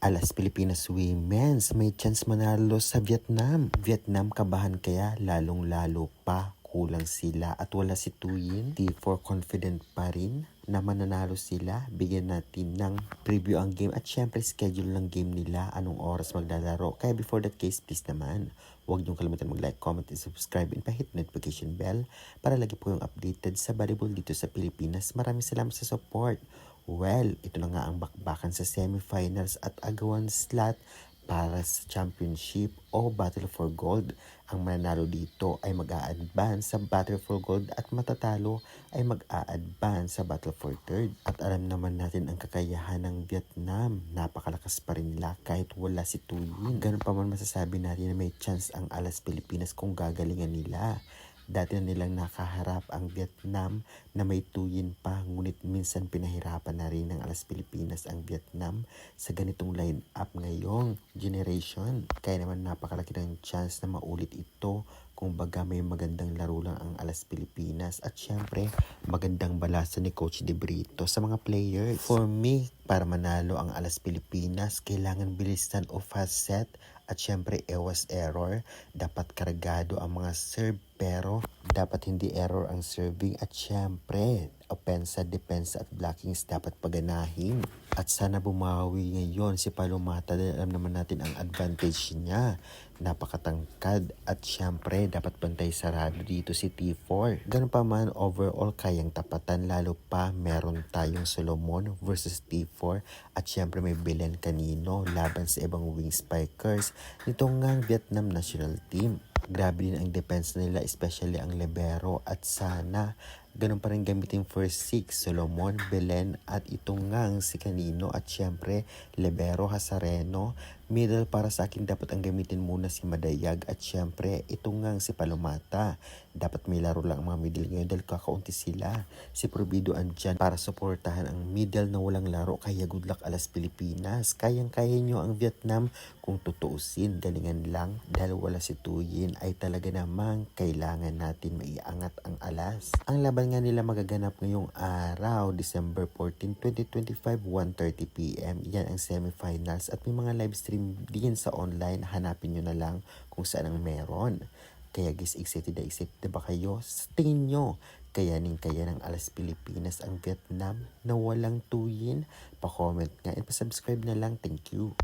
Alas Pilipinas Women's may chance manalo sa Vietnam. Vietnam kabahan kaya lalong-lalo pa kulang sila at wala si Tuyin. T4 confident pa rin na mananalo sila. Bigyan natin ng preview ang game at syempre schedule ng game nila, anong oras maglalaro. Kaya before that case, please naman, huwag niyong kalimutan mag-like, comment, and subscribe and pa-hit notification bell para lagi po yung updated sa volleyball dito sa Pilipinas. Maraming salamat sa support. Well, ito na nga ang bakbakan sa semifinals at agawan slot para sa championship o Battle for Gold. Ang mananalo dito ay mag-a-advance sa Battle for Gold at matatalo ay mag-a-advance sa Battle for Third. At alam naman natin ang kakayahan ng Vietnam. Napakalakas pa rin nila kahit wala si Tuyin. Ganun pa man masasabi natin na may chance ang Alas Pilipinas kung gagalingan nila. Dati na nilang nakaharap ang Vietnam na may Tuyin pa, ngunit minsan pinahirapan na rin ng Alas Pilipinas ang Vietnam sa ganitong line-up ngayong generation. Kaya naman napakalaki ng chance na maulit ito kung baga may magandang laro lang ang Alas Pilipinas at syempre magandang balasa ni Coach De Brito sa mga players. For me, para manalo ang Alas Pilipinas, kailangan bilisan o fast set at syempre ewas error. Dapat kargado ang mga serve pero dapat hindi error ang serving at syempre opensa, depensa at blockings dapat paganahin. At sana bumawi ngayon si Palomata dahil alam naman natin ang advantage niya. Napakatangkad at syempre dapat bantay sarado dito si T4. Ganun pa man, overall kayang tapatan, lalo pa meron tayong Solomon versus T4 at syempre may Belen Canino laban sa ibang wing spikers nitong ngang Vietnam national team. Grabe din ang defense nila, especially ang libero at sana ganun pa rin gamitin first 6, Solomon, Belen at itong ngang si Canino at syempre libero Hazareno. Middle para sa akin dapat ang gamitin muna si Madayag at syempre itong ngang si Palomata. Dapat may laro lang ang mga middle ngayon dahil kakaunti sila. Si Provido andyan para suportahan ang middle na walang laro, kaya good luck Alas Pilipinas. Kayang-kaya nyo ang Vietnam kung tutuusin, galingan lang dahil wala si Tuyin ay talaga namang kailangan natin maiangat ang Alas. Ang laban nga nila magaganap ngayong araw, December 14, 2025, 1:30 PM. Yan ang semifinals at may mga live stream din sa online. Hanapin nyo na lang kung saan ang meron. Kaya guys, excited na ba kayo? Sa tingin nyo, kayanin-kaya ng Alas Pilipinas ang Vietnam na walang Tuyin? Pa-comment nga and pa-subscribe na lang. Thank you.